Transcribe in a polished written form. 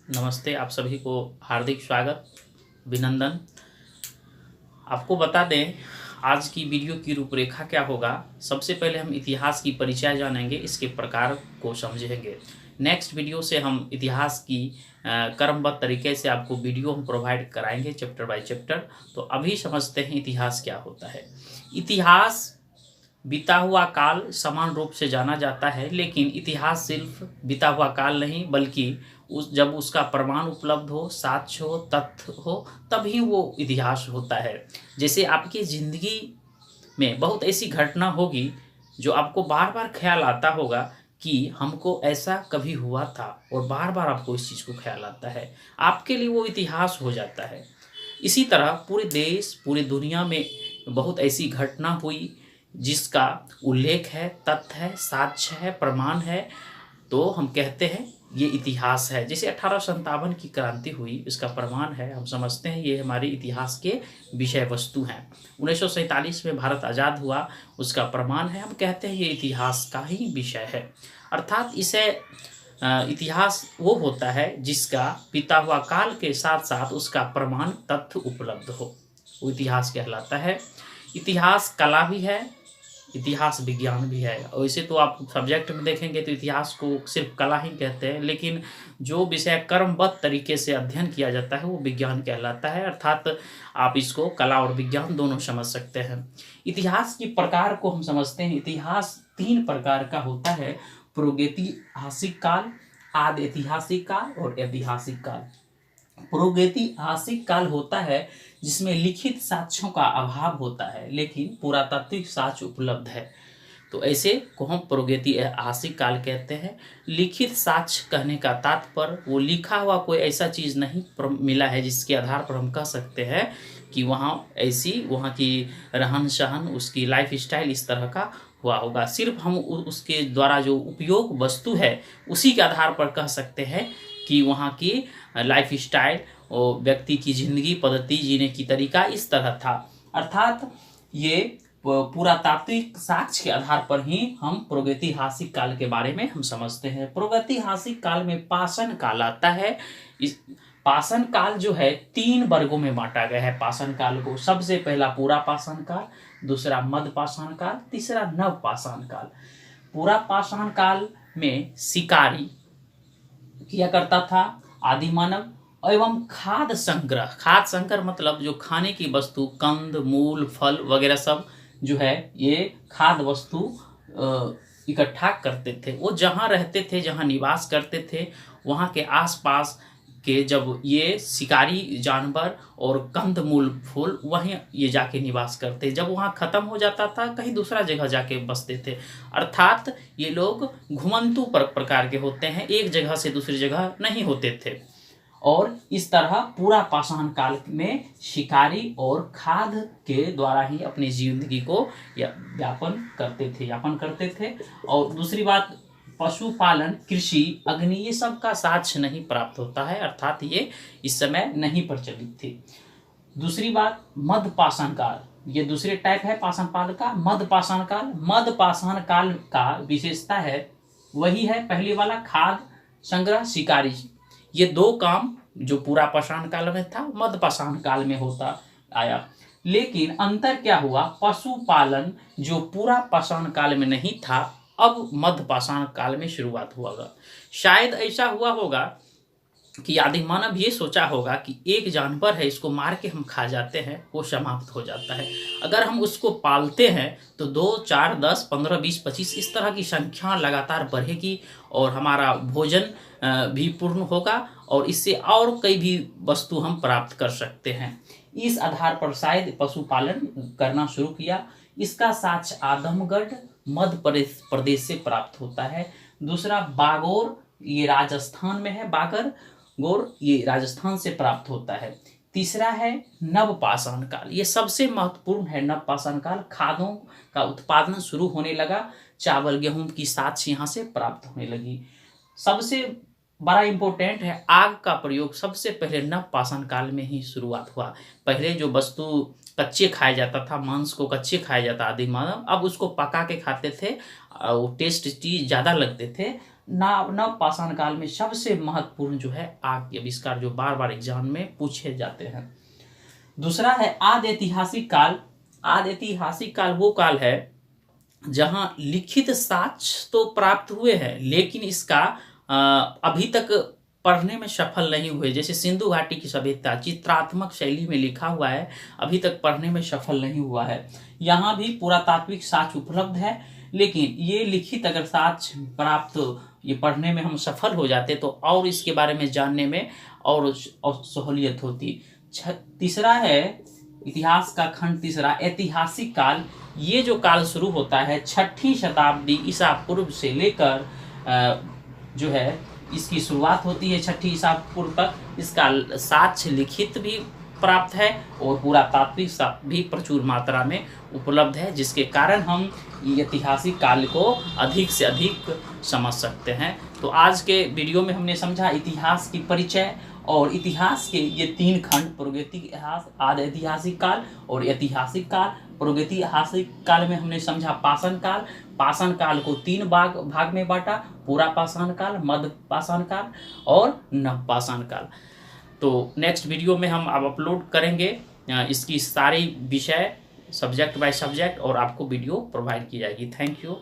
नमस्ते, आप सभी को हार्दिक स्वागत, अभिनंदन। आपको बता दें, आज की वीडियो की रूपरेखा क्या होगा। सबसे पहले हम इतिहास की परिचय जानेंगे, इसके प्रकार को समझेंगे। नेक्स्ट वीडियो से हम इतिहास की क्रमबद्ध तरीके से आपको वीडियो हम प्रोवाइड कराएंगे, चैप्टर बाय चैप्टर। तो अभी समझते हैं इतिहास क्या होता है। इतिहास बीता हुआ काल समान रूप से जाना जाता है, लेकिन इतिहास सिर्फ बीता हुआ काल नहीं, बल्कि जब उसका प्रमाण उपलब्ध हो, साक्ष्य हो, तथ्य हो, तभी वो इतिहास होता है। जैसे आपकी जिंदगी में बहुत ऐसी घटना होगी जो आपको बार बार ख्याल आता होगा कि हमको ऐसा कभी हुआ था, और बार बार आपको इस चीज़ को ख्याल आता है, आपके लिए वो इतिहास हो जाता है। इसी तरह पूरे देश, पूरी दुनिया में बहुत ऐसी घटना हुई जिसका उल्लेख है, तथ्य है, साक्ष्य है, प्रमाण है, तो हम कहते हैं ये इतिहास है। जैसे 1857 की क्रांति हुई, इसका प्रमाण है, हम समझते हैं ये हमारे इतिहास के विषय वस्तु हैं। 1947 में भारत आज़ाद हुआ, उसका प्रमाण है, हम कहते हैं ये इतिहास का ही विषय है। अर्थात इसे इतिहास वो होता है जिसका बीता हुआ काल के साथ साथ उसका प्रमाण तथ्य उपलब्ध हो, वो इतिहास कहलाता है। इतिहास कला भी है, इतिहास विज्ञान भी है। और इसे तो आप सब्जेक्ट में देखेंगे तो इतिहास को सिर्फ कला ही कहते हैं, लेकिन जो विषय क्रमबद्ध तरीके से अध्ययन किया जाता है वो विज्ञान कहलाता है। अर्थात आप इसको कला और विज्ञान दोनों समझ सकते हैं। इतिहास की प्रकार को हम समझते हैं। इतिहास 3 प्रकार का होता है: प्रागैतिहासिक काल, आदि ऐतिहासिक काल और ऐतिहासिक काल। प्रागैतिहासिक काल होता है जिसमें लिखित साक्ष्यों का अभाव होता है, लेकिन पुरातात्विक साक्ष्य उपलब्ध है, तो ऐसे को हम प्रागैतिहासिक काल कहते हैं। लिखित साक्ष्य कहने का तात्पर्य वो लिखा हुआ कोई ऐसा चीज़ नहीं मिला है जिसके आधार पर हम कह सकते हैं कि वहाँ की रहन सहन, उसकी लाइफ स्टाइल इस तरह का हुआ होगा। सिर्फ हम उसके द्वारा जो उपयोग वस्तु है उसी के आधार पर कह सकते हैं कि वहाँ की लाइफ स्टाइल और व्यक्ति की जिंदगी पद्धति, जीने की तरीका इस तरह था। अर्थात ये पुरातात्विक साक्ष्य के आधार पर ही हम प्रागैतिहासिक काल के बारे में हम समझते हैं। प्रागैतिहासिक काल में पाषाण काल आता है। इस पाषाण काल जो है 3 वर्गों में बांटा गया है। पाषाण काल को सबसे पहला पूरा पाषाण काल, दूसरा मध्य पाषाण काल, तीसरा नव पाषाण काल। पूरा पाषाण काल में शिकारी किया करता था, आदि मानव एवं खाद्य संग्रह मतलब जो खाने की वस्तु, कंद मूल फल वगैरह सब जो है ये खाद्य वस्तु इकट्ठा करते थे। वो जहाँ रहते थे, जहाँ निवास करते थे, वहाँ के आसपास के जब ये शिकारी जानवर और कंद मूल फूल वहीं ये जाके निवास करते, जब वहाँ खत्म हो जाता था कहीं दूसरा जगह जाके बसते थे। अर्थात ये लोग घुमंतु प्रकार के होते हैं, एक जगह से दूसरी जगह नहीं होते थे। और इस तरह पूरा पाषाण काल में शिकारी और खाद्य के द्वारा ही अपनी जिंदगी को यापन करते थे। और दूसरी बात, पशुपालन, कृषि, अग्नि, ये सब का साक्ष्य नहीं प्राप्त होता है, अर्थात ये इस समय नहीं प्रचलित थी। दूसरी बात, मध्य पाषाण काल, ये दूसरे टाइप है पाषाण काल का, मध्य पाषाण काल। मध्य पाषाण काल का विशेषता है वही है पहले वाला, खाद्य संग्रह, शिकारी। ये 2 काम जो पूरा पाषाण काल में था मध्य पाषाण काल में होता आया। लेकिन अंतर क्या हुआ, पशुपालन जो पूरा पाषाण काल में नहीं था अब मध्य पाषाण काल में शुरुआत हुआ। शायद ऐसा हुआ होगा कि आदि मानव ये सोचा होगा कि एक जानवर है, इसको मार के हम खा जाते हैं, वो समाप्त हो जाता है। अगर हम उसको पालते हैं तो 2, 4, 10, 15, 20, 25 इस तरह की संख्या लगातार बढ़ेगी और हमारा भोजन भी पूर्ण होगा और इससे और कई भी वस्तु हम प्राप्त कर सकते हैं। इस आधार पर शायद पशुपालन करना शुरू किया। इसका साक्ष्य आदमगढ़ मध्य प्रदेश से प्राप्त होता है। दूसरा, बागोर, ये राजस्थान में है, बागर गोर ये राजस्थान से प्राप्त होता है। तीसरा है नवपाषाण काल, ये सबसे महत्वपूर्ण है। नवपाषाण काल, खादों का उत्पादन शुरू होने लगा, चावल गेहूं की साक्ष्य यहाँ से प्राप्त होने लगी। सबसे बड़ा इंपॉर्टेंट है, आग का प्रयोग सबसे पहले नवपाषाण काल में ही शुरुआत हुआ। पहले जो वस्तु कच्चे खाया जाता था, मांस को कच्चे खाया जाता आदि मानव, अब उसको पका के खाते थे, वो टेस्ट चीज ज़्यादा लगते थे, नव पाषाण काल में सबसे महत्वपूर्ण जो है आग के आविष्कार, जो बार बार एग्जाम में पूछे जाते हैं। दूसरा है आदि ऐतिहासिक काल। आदि ऐतिहासिक काल वो काल है जहां लिखित साक्ष्य तो प्राप्त हुए हैं, लेकिन इसका अभी तक पढ़ने में सफल नहीं हुए। जैसे सिंधु घाटी की सभ्यता चित्रात्मक शैली में लिखा हुआ है, अभी तक पढ़ने में सफल नहीं हुआ है। यहाँ भी पुरातात्विक साक्ष्य उपलब्ध है, लेकिन ये लिखित अगर साक्ष्य प्राप्त ये पढ़ने में हम सफल हो जाते तो और इसके बारे में जानने में और सहूलियत होती। तीसरा है इतिहास का खंड तीसरा, ऐतिहासिक काल। ये जो काल शुरू होता है 6ठी शताब्दी ईसा पूर्व से लेकर जो है इसकी शुरुआत होती है 6ठी ईसा पूर्व तक। इसका साक्ष्य लिखित भी प्राप्त है और पुरातात्विक साक्ष्य भी प्रचुर मात्रा में उपलब्ध है, जिसके कारण हम ऐतिहासिक काल को अधिक से अधिक समझ सकते हैं। तो आज के वीडियो में हमने समझा इतिहास की परिचय और इतिहास के ये 3 खंड, प्रागैतिक इतिहास, आदि ऐतिहासिक काल और ऐतिहासिक काल। प्रागैतिक ऐतिहासिक काल में हमने समझा पाषाण काल। पाषाण काल को 3 भाग में बांटा, पूरा पाषाण काल, मध्य पाषाण काल और नव पाषाण काल। तो नेक्स्ट वीडियो में हम अब अपलोड करेंगे इसकी सारी विषय सब्जेक्ट बाय सब्जेक्ट और आपको वीडियो प्रोवाइड की जाएगी। Thank you.